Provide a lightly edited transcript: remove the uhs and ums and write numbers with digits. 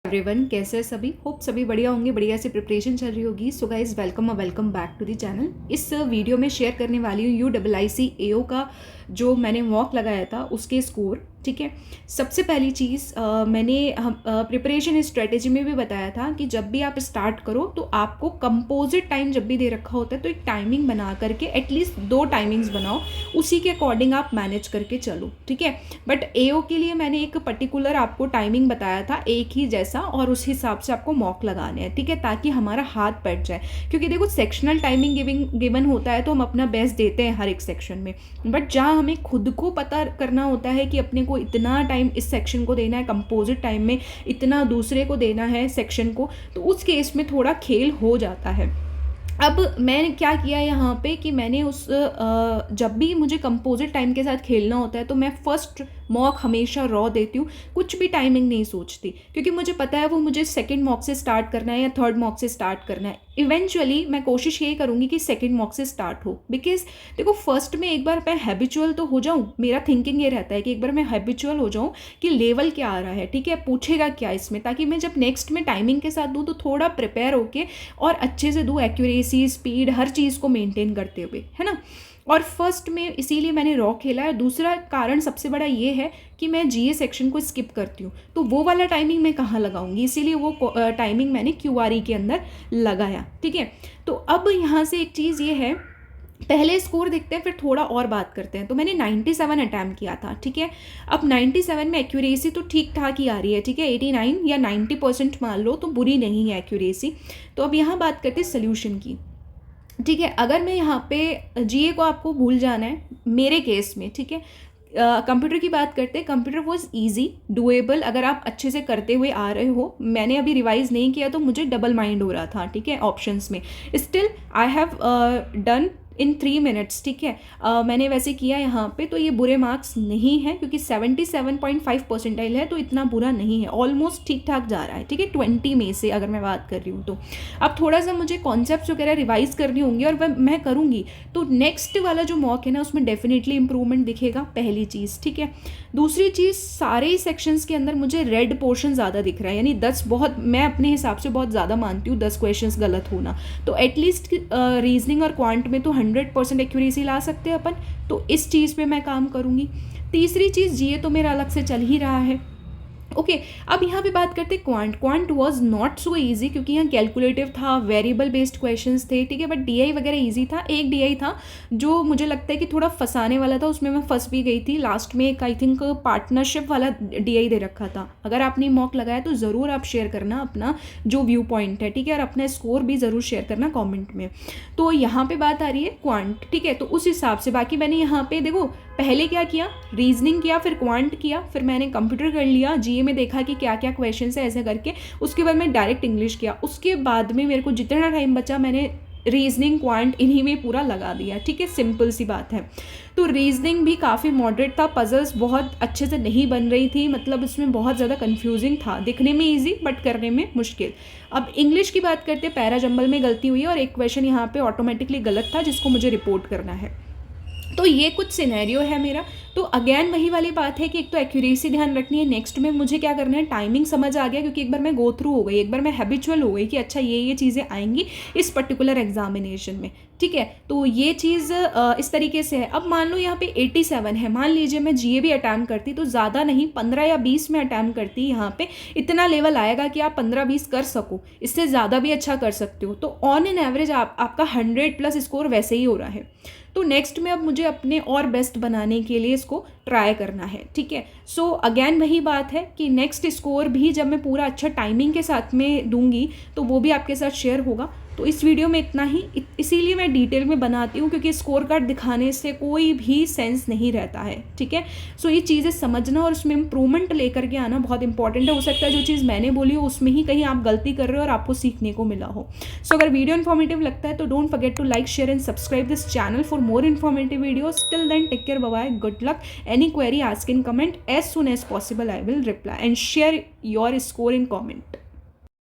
Everyone, कैसे हैं सभी। होप सभी बढ़िया होंगे, बढ़िया से प्रिपरेशन चल रही होगी। So guys, welcome back to the channel. इस वीडियो में शेयर करने वाली हूँ UIIC AO का जो मैंने मॉक लगाया था उसके स्कोर। ठीक है, सबसे पहली चीज़ मैंने प्रिपरेशन स्ट्रेटेजी में भी बताया था कि जब भी आप स्टार्ट करो तो आपको कंपोजिट टाइम जब भी दे रखा होता है तो एक टाइमिंग बना करके एटलीस्ट 2 टाइमिंग्स बनाओ, उसी के अकॉर्डिंग आप मैनेज करके चलो। ठीक है, बट AO के लिए मैंने एक पर्टिकुलर आपको टाइमिंग बताया था एक ही जैसा, और उस हिसाब से आपको मॉक लगाने हैं। ठीक है, ताकि हमारा हाथ बैठ जाए, क्योंकि देखो सेक्शनल टाइमिंग गिवन होता है तो हम अपना बेस्ट देते हैं हर एक सेक्शन में, बट जहाँ हमें खुद को पता करना होता है कि अपने को इतना टाइम इस सेक्शन को देना है, कंपोजिट टाइम में इतना दूसरे को देना है सेक्शन को, तो उस केस में थोड़ा खेल हो जाता है। अब मैंने क्या किया यहाँ पे कि मैंने जब भी मुझे कंपोजिट टाइम के साथ खेलना होता है तो मैं फर्स्ट मॉक हमेशा रॉ देती हूँ, कुछ भी टाइमिंग नहीं सोचती, क्योंकि मुझे पता है वो मुझे सेकंड मॉक से स्टार्ट करना है या थर्ड मॉक से स्टार्ट करना है। इवेंचुअली मैं कोशिश यही करूँगी कि सेकंड मॉक से स्टार्ट हो, बिकॉज देखो फर्स्ट में एक बार मैं हैबिचुअल तो हो जाऊँ, मेरा थिंकिंग ये रहता है कि एक बार मैं हैबिचुअल हो जाऊँ कि लेवल क्या आ रहा है, ठीक है, पूछेगा क्या इसमें, ताकि मैं जब नेक्स्ट में टाइमिंग के साथ दूँ तो थोड़ा प्रिपेयर होके और अच्छे से दूँ, एक्यूरेसी, स्पीड, हर चीज़ को मेंटेन करते हुए, है ना। और फर्स्ट में इसीलिए मैंने रॉ खेला है। दूसरा कारण सबसे बड़ा ये है कि मैं GA सेक्शन को स्किप करती हूँ, तो वो वाला टाइमिंग मैं कहाँ लगाऊंगी, इसीलिए वो टाइमिंग मैंने QRE के अंदर लगाया। ठीक है, तो अब यहाँ से एक चीज़ ये है, पहले स्कोर देखते हैं फिर थोड़ा और बात करते हैं। तो मैंने 97 अटैम्प्ट किया था। ठीक है, अब 97 में एक्यूरेसी तो ठीक ठाक ही आ रही है। ठीक है, 89 या 90% मान लो तो बुरी नहीं है एक्यूरेसी। तो अब यहाँ बात करते हैं सोल्यूशन की। ठीक है, अगर मैं यहाँ पे GA को आपको भूल जाना है मेरे केस में, ठीक है, कंप्यूटर की बात करते हैं। कंप्यूटर वॉज ईजी, डुएबल, अगर आप अच्छे से करते हुए आ रहे हो। मैंने अभी रिवाइज नहीं किया तो मुझे डबल माइंड हो रहा था। ठीक है, ऑप्शंस में still I have done in 3 minutes. ठीक है, मैंने वैसे किया यहाँ पे, तो ये बुरे मार्क्स नहीं है क्योंकि 77.5 परसेंटाइल है, तो इतना बुरा नहीं है, ऑलमोस्ट ठीक ठाक जा रहा है। ठीक है, 20 में से अगर मैं बात कर रही हूँ तो अब थोड़ा सा मुझे कॉन्सेप्ट वगैरह रिवाइज करनी होंगी, और वह मैं करूँगी तो नेक्स्ट वाला जो मॉक है ना उसमें डेफिनेटली इंप्रूवमेंट दिखेगा, पहली चीज़। ठीक है, दूसरी चीज़, सारे ही सेक्शंस के अंदर मुझे रेड पोर्शन ज़्यादा दिख रहा है, यानी 10 बहुत, मैं अपने हिसाब से बहुत ज़्यादा मानती हूँ 10 क्वेश्चंस गलत होना। तो एटलीस्ट रीजनिंग और क्वांट में तो 100% एक्यूरेसी ला सकते हैं अपन, तो इस चीज़ पे मैं काम करूँगी। तीसरी चीज़, GA तो मेरा अलग से चल ही रहा है। ओके, अब यहाँ पे बात करते हैं quant was not so easy, क्योंकि यहाँ कैलकुलेटिव था, वेरिएबल बेस्ड क्वेश्चंस थे। ठीक है, बट DI वगैरह ईजी था। एक DI था जो मुझे लगता है कि थोड़ा फंसाने वाला था, उसमें मैं फंस भी गई थी। लास्ट में एक आई थिंक पार्टनरशिप वाला DI दे रखा था। अगर आपने मॉक लगाया तो ज़रूर आप शेयर करना अपना जो व्यू पॉइंट है। ठीक है, और अपना स्कोर भी ज़रूर शेयर करना कॉमेंट में। तो यहाँ पर बात आ रही है क्वांट। ठीक है, तो उस हिसाब से बाकी मैंने यहाँ पर देखो पहले क्या किया, रीजनिंग किया, फिर क्वांट किया, फिर मैंने कंप्यूटर कर लिया, GA में देखा कि क्या क्या क्वेश्चन है ऐसे करके, उसके बाद मैं डायरेक्ट इंग्लिश किया। उसके बाद में मेरे को जितना टाइम बचा मैंने रीजनिंग क्वांट इन्हीं में पूरा लगा दिया। ठीक है, सिंपल सी बात है। तो रीजनिंग भी काफ़ी मॉडरेट था, पजल्स बहुत अच्छे से नहीं बन रही थी, मतलब उसमें बहुत ज़्यादा कन्फ्यूजिंग था, दिखने में ईजी बट करने में मुश्किल। अब इंग्लिश की बात करते, पैरा जंबल में गलती हुई और एक क्वेश्चन यहाँ पे ऑटोमेटिकली गलत था जिसको मुझे रिपोर्ट करना है। तो ये कुछ सिनेरियो है मेरा। तो अगेन वही वाली बात है कि एक तो एक्यूरेसी ध्यान रखनी है, नेक्स्ट में मुझे क्या करना है, टाइमिंग समझ आ गया, क्योंकि एक बार मैं गो थ्रू हो गई, एक बार मैं हैबिचुअल हो गई कि अच्छा ये चीज़ें आएंगी इस पर्टिकुलर एग्जामिनेशन में। ठीक है, तो ये चीज़ इस तरीके से है। अब मान लो यहाँ पे 87 है, मान लीजिए मैं GA भी अटैम्प्ट करती तो ज़्यादा नहीं 15 या 20 में अटैम्प्ट करती, यहाँ पे इतना लेवल आएगा कि आप 15-20 कर सको, इससे ज़्यादा भी अच्छा कर सकते हो। तो ऑन एन एवरेज आपका 100+ स्कोर वैसे ही हो रहा है। तो नेक्स्ट में अब मुझे अपने और बेस्ट बनाने के लिए इसको ट्राई करना है। ठीक है, सो अगेन वही बात है कि नेक्स्ट स्कोर भी जब मैं पूरा अच्छा टाइमिंग के साथ में दूंगी तो वो भी आपके साथ शेयर होगा। तो इस वीडियो में इतना ही, इसीलिए मैं डिटेल में बनाती हूँ, क्योंकि स्कोर कार्ड दिखाने से कोई भी सेंस नहीं रहता है। ठीक है, सो ये चीज़ें समझना और उसमें इम्प्रूवमेंट लेकर के आना बहुत इंपॉर्टेंट है। हो सकता है जो चीज़ मैंने बोली हो उसमें ही कहीं आप गलती कर रहे हो और आपको सीखने को मिला हो। सो अगर वीडियो इन्फॉर्मेटिव लगता है तो don't forget to like, share and subscribe this channel for more informative videos. Till then, take care, bye bye, good luck. Any query, ask in comment. As soon as possible I will reply and share your score in comment.